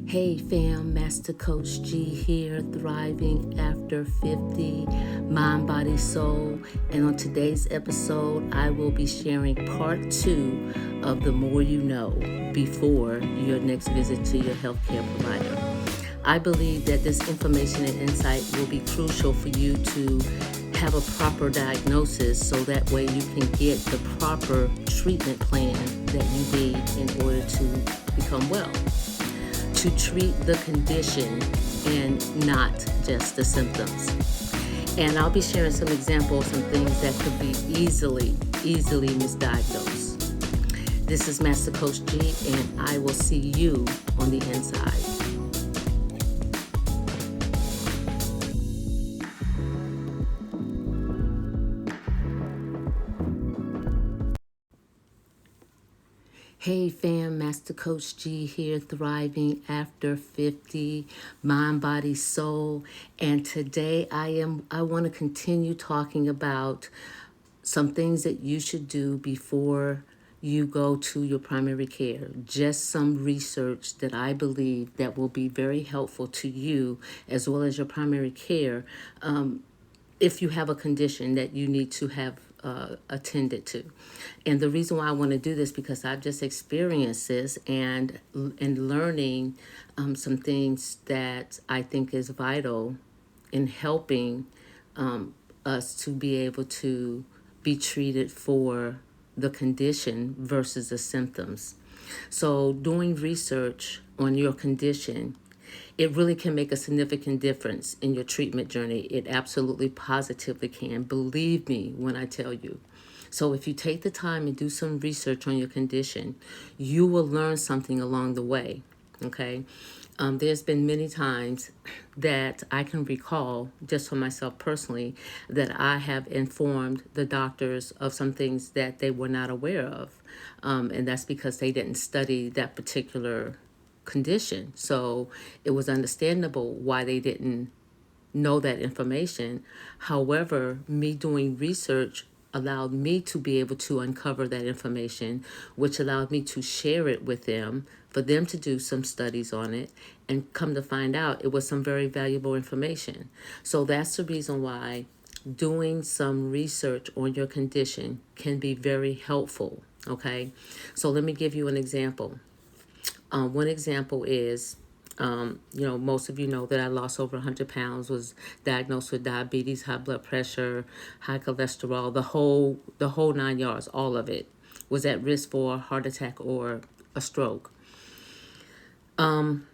Hey fam, Master Coach G here, thriving after 50, mind, body, soul. And on today's episode, I will be sharing part 2 of The More You Know before your next visit to your healthcare provider. I believe that this information and insight will be crucial for you to have a proper diagnosis so that way you can get the proper treatment plan that you need in order to become well, to treat the condition and not just the symptoms. And I'll be sharing some examples, some things that could be easily misdiagnosed. This is Master Coach G, and I will see you on the inside. Hey fam, Master Coach G here, thriving after 50, mind, body, soul. And today I want to continue talking about some things that you should do before you go to your primary care. Just some research that I believe that will be very helpful to you as well as your primary care if you have a condition that you need to have attended to. And the reason why I want to do this because I've just experienced this and learning some things that I think is vital in helping us to be able to be treated for the condition versus the symptoms. So doing research on your condition, it really can make a significant difference in your treatment journey. It absolutely positively can. Believe me when I tell you. So if you take the time and do some research on your condition, you will learn something along the way, okay? There's been many times that I can recall, just for myself personally, that I have informed the doctors of some things that they were not aware of. And that's because they didn't study that particular condition. So it was understandable why they didn't know that information. However, me doing research allowed me to be able to uncover that information, which allowed me to share it with them, for them to do some studies on it, and come to find out it was some very valuable information. So that's the reason why doing some research on your condition can be very helpful, okay? So let me give you an example. One example is, most of you know that I lost over 100 pounds, was diagnosed with diabetes, high blood pressure, high cholesterol, the whole 9 yards, all of it was at risk for a heart attack or a stroke. And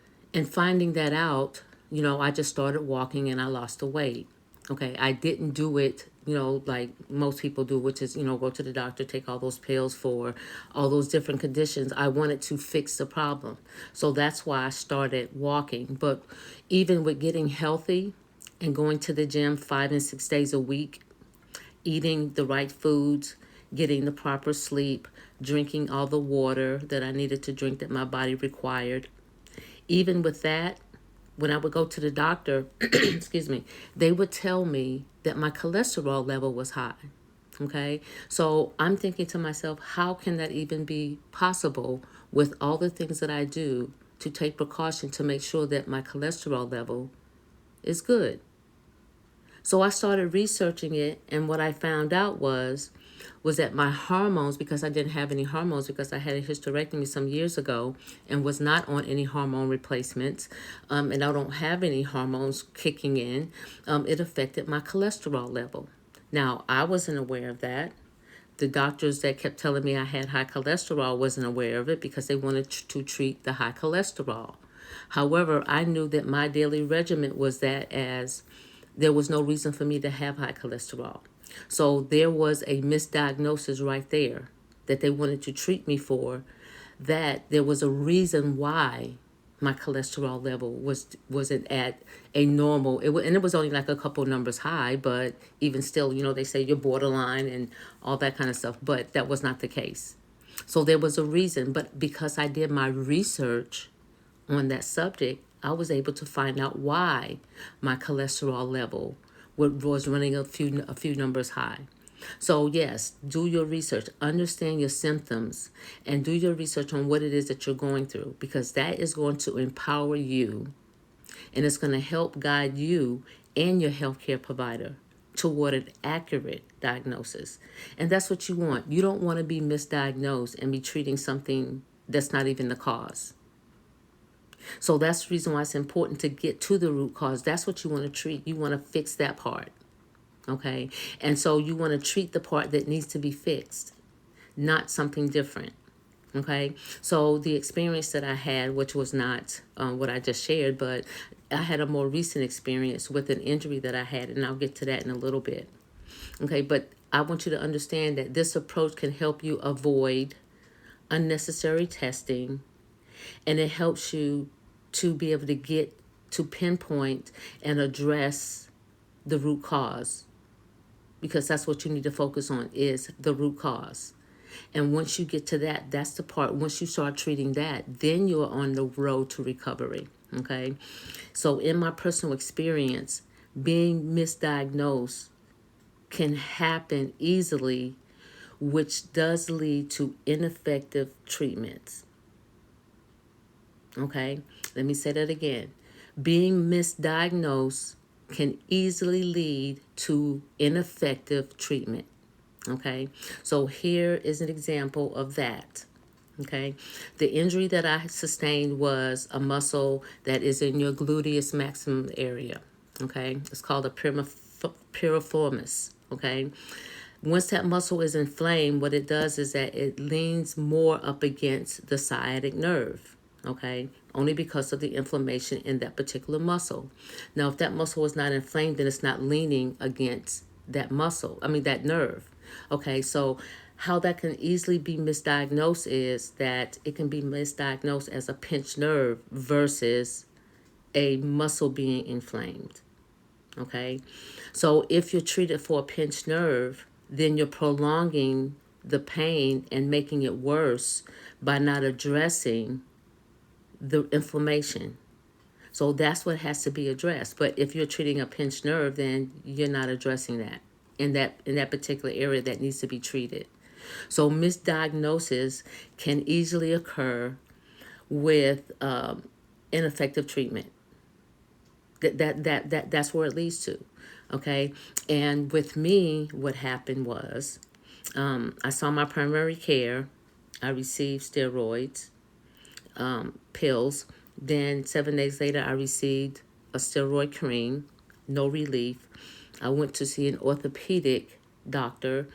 finding that out, I just started walking and I lost the weight. Okay, I didn't do it, like most people do, which is, go to the doctor, take all those pills for all those different conditions. I wanted to fix the problem. So that's why I started walking. But even with getting healthy and going to the gym 5 and 6 days a week, eating the right foods, getting the proper sleep, drinking all the water that I needed to drink that my body required, even with that, when I would go to the doctor, excuse me, they would tell me that my cholesterol level was high. Okay, so I'm thinking to myself, how can that even be possible with all the things that I do to take precaution to make sure that my cholesterol level is good? So I started researching it, and what I found out was that my hormones, because I didn't have any hormones, because I had a hysterectomy some years ago and was not on any hormone replacements, and I don't have any hormones kicking in, it affected my cholesterol level. Now, I wasn't aware of that. The doctors that kept telling me I had high cholesterol wasn't aware of it because they wanted to treat the high cholesterol. However, I knew that my daily regimen was that as there was no reason for me to have high cholesterol. So there was a misdiagnosis right there that they wanted to treat me for, that there was a reason why my cholesterol level wasn't at a normal, and it was only like a couple numbers high, but even still, they say you're borderline and all that kind of stuff, but that was not the case. So there was a reason, but because I did my research on that subject, I was able to find out why my cholesterol level was running a few numbers high. So yes, do your research, understand your symptoms, and do your research on what it is that you're going through, because that is going to empower you, and it's going to help guide you and your healthcare provider toward an accurate diagnosis. And that's what you want. You don't want to be misdiagnosed and be treating something that's not even the cause. So that's the reason why it's important to get to the root cause. That's what you want to treat. You want to fix that part. Okay. And so you want to treat the part that needs to be fixed, not something different. Okay. So the experience that I had, which was not what I just shared, but I had a more recent experience with an injury that I had, and I'll get to that in a little bit. Okay. But I want you to understand that this approach can help you avoid unnecessary testing, and it helps you to be able to get to pinpoint and address the root cause, because that's what you need to focus on, is the root cause. And once you get to that, that's the part, once you start treating that, then you're on the road to recovery. Okay. So in my personal experience, being misdiagnosed can happen easily, which does lead to ineffective treatments. Okay, let me say that again. Being misdiagnosed can easily lead to ineffective treatment. Okay, so here is an example of that. Okay, the injury that I sustained was a muscle that is in your gluteus maximum area. Okay, it's called a piriformis. Okay, once that muscle is inflamed, what it does is that it leans more up against the sciatic nerve. Okay, only because of the inflammation in that particular muscle. Now, if that muscle is not inflamed, then it's not leaning against that muscle, that nerve. Okay, so how that can easily be misdiagnosed is that it can be misdiagnosed as a pinched nerve versus a muscle being inflamed. Okay, so if you're treated for a pinched nerve, then you're prolonging the pain and making it worse by not addressing the inflammation. So that's what has to be addressed. But if you're treating a pinched nerve, then you're not addressing that in that particular area that needs to be treated. So misdiagnosis can easily occur with ineffective treatment. That's where it leads to. Okay, and with me, what happened was I saw my primary care. I received steroids, pills. Then 7 days later, I received a steroid cream, no relief. I went to see an orthopedic doctor.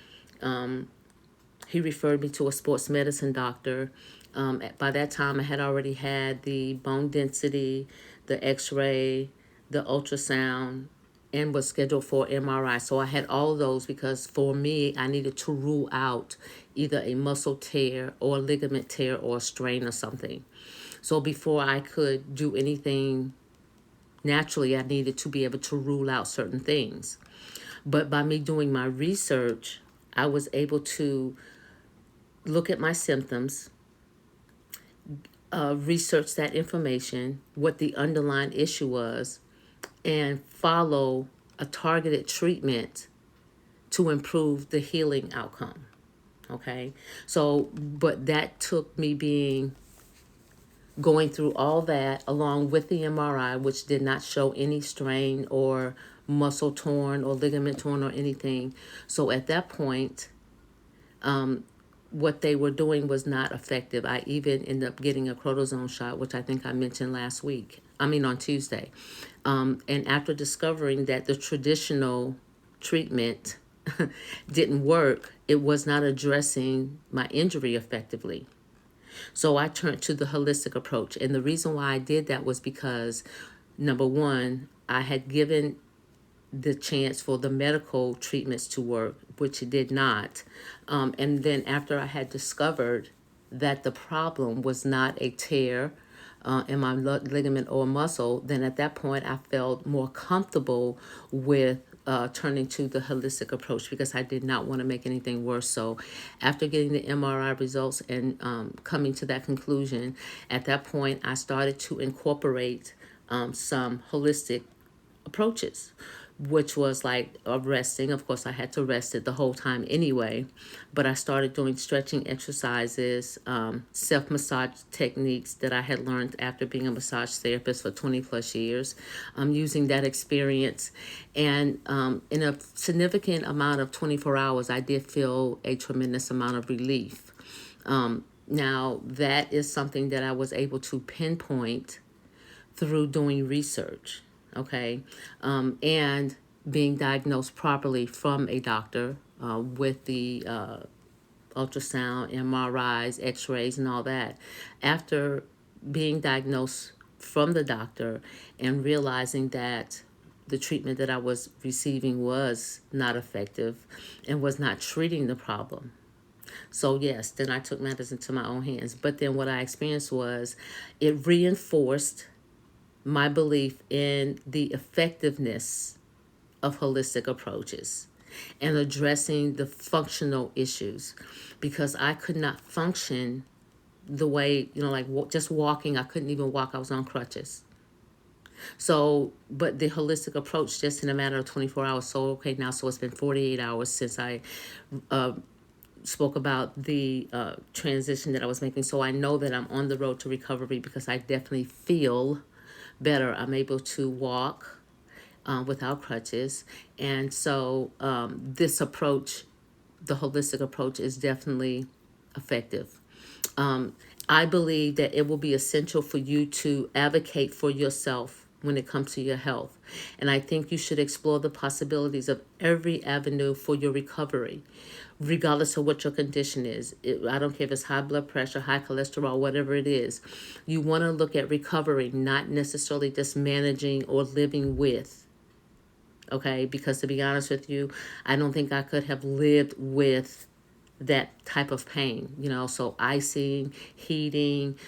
He referred me to a sports medicine doctor. By that time, I had already had the bone density, the x-ray, the ultrasound, and was scheduled for MRI. So I had all of those because for me, I needed to rule out either a muscle tear or a ligament tear or a strain or something. So before I could do anything naturally, I needed to be able to rule out certain things. But by me doing my research, I was able to look at my symptoms, research that information, what the underlying issue was, and follow a targeted treatment to improve the healing outcome. Okay, so but that took me going through all that along with the MRI, which did not show any strain or muscle torn or ligament torn or anything. So at that point, what they were doing was not effective. I even ended up getting a cortisone shot, which I think I mentioned on Tuesday. And after discovering that the traditional treatment didn't work, it was not addressing my injury effectively. So I turned to the holistic approach. And the reason why I did that was because, number one, I had given the chance for the medical treatments to work, which it did not. And then after I had discovered that the problem was not a tear in my ligament or muscle, then at that point I felt more comfortable with turning to the holistic approach because I did not want to make anything worse. So after getting the MRI results and coming to that conclusion, at that point I started to incorporate some holistic approaches, which was like resting. Of course, I had to rest it the whole time anyway, but I started doing stretching exercises, self massage techniques that I had learned after being a massage therapist for 20 plus years, using that experience. And in a significant amount of 24 hours, I did feel a tremendous amount of relief. Now, that is something that I was able to pinpoint through doing research, okay, and being diagnosed properly from a doctor with the ultrasound, MRIs, X-rays, and all that. After being diagnosed from the doctor and realizing that the treatment that I was receiving was not effective and was not treating the problem. So yes, then I took matters into my own hands. But then what I experienced was it reinforced my belief in the effectiveness of holistic approaches and addressing the functional issues, because I could not function the way, like just walking. I couldn't even walk. I was on crutches. So, but the holistic approach, just in a matter of 24 hours. So, okay, now, so it's been 48 hours since I spoke about the transition that I was making. So I know that I'm on the road to recovery because I definitely feel better. I'm able to walk without crutches. And so this approach, the holistic approach, is definitely effective. I believe that it will be essential for you to advocate for yourself when it comes to your health. And I think you should explore the possibilities of every avenue for your recovery, regardless of what your condition is. I don't care if it's high blood pressure, high cholesterol, whatever it is. You want to look at recovery, not necessarily just managing or living with. Okay, because to be honest with you, I don't think I could have lived with that type of pain, so icing, heating,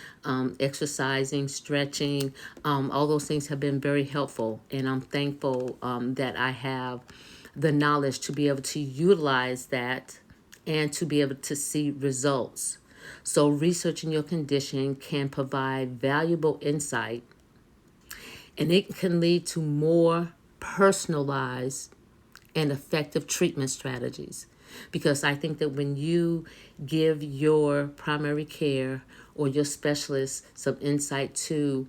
exercising, stretching, all those things have been very helpful. And I'm thankful that I have the knowledge to be able to utilize that and to be able to see results. So researching your condition can provide valuable insight, and it can lead to more personalized and effective treatment strategies. Because I think that when you give your primary care or your specialist some insight to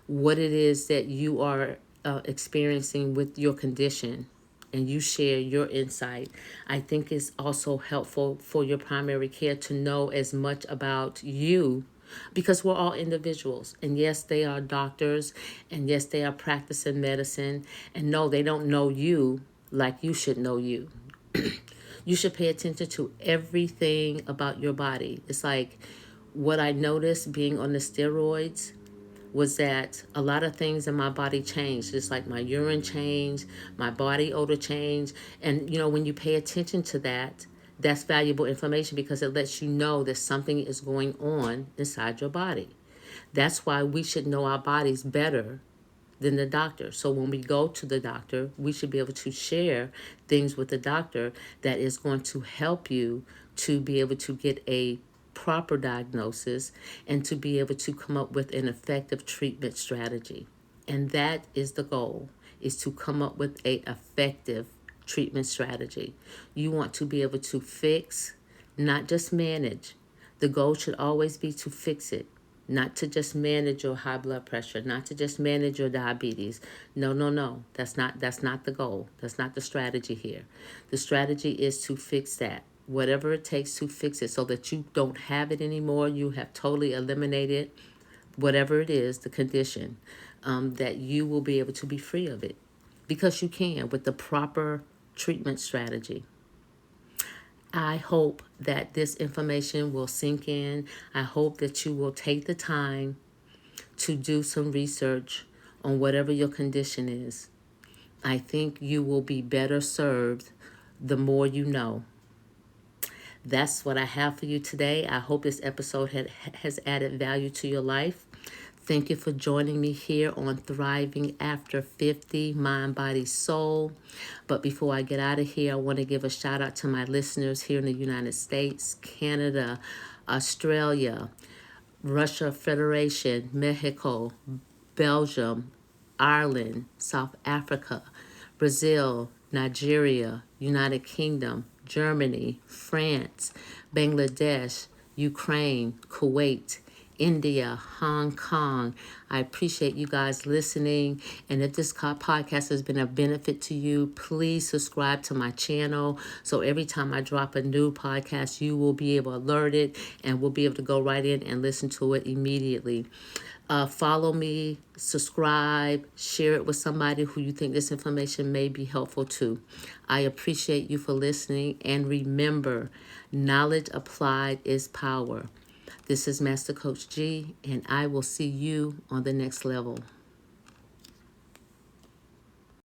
what it is that you are experiencing with your condition, and you share your insight, I think it's also helpful for your primary care to know as much about you, because we're all individuals. And yes, they are doctors, and yes, they are practicing medicine, and no, they don't know you like you should know you. You should pay attention to everything about your body. It's like what I noticed being on the steroids was that a lot of things in my body changed. It's like my urine changed, my body odor changed. And, when you pay attention to that, that's valuable information because it lets you know that something is going on inside your body. That's why we should know our bodies better than the doctor. So when we go to the doctor, we should be able to share things with the doctor that is going to help you to be able to get a proper diagnosis and to be able to come up with an effective treatment strategy. And that is the goal, is to come up with a effective treatment strategy. You want to be able to fix, not just manage. The goal should always be to fix it, not to just manage your high blood pressure, not to just manage your diabetes. No, no, no. That's not the goal. That's not the strategy here. The strategy is to fix that. Whatever it takes to fix it so that you don't have it anymore. You have totally eliminated whatever it is, the condition, that you will be able to be free of it. Because you can with the proper treatment strategy. I hope that this information will sink in. I hope that you will take the time to do some research on whatever your condition is. I think you will be better served the more you know. That's what I have for you today. I hope this episode has added value to your life. Thank you for joining me here on Thriving After 50, Mind, Body, Soul. But before I get out of here, I want to give a shout out to my listeners here in the United States, Canada, Australia, Russia Federation, Mexico, Belgium, Ireland, South Africa, Brazil, Nigeria, United Kingdom, Germany, France, Bangladesh, Ukraine, Kuwait, India, Hong Kong. I appreciate you guys listening. And if this podcast has been a benefit to you, please subscribe to my channel. So every time I drop a new podcast, you will be able to alert it and will be able to go right in and listen to it immediately. Follow me, subscribe, share it with somebody who you think this information may be helpful to. I appreciate you for listening. And remember, knowledge applied is power. This is Master Coach G, and I will see you on the next level.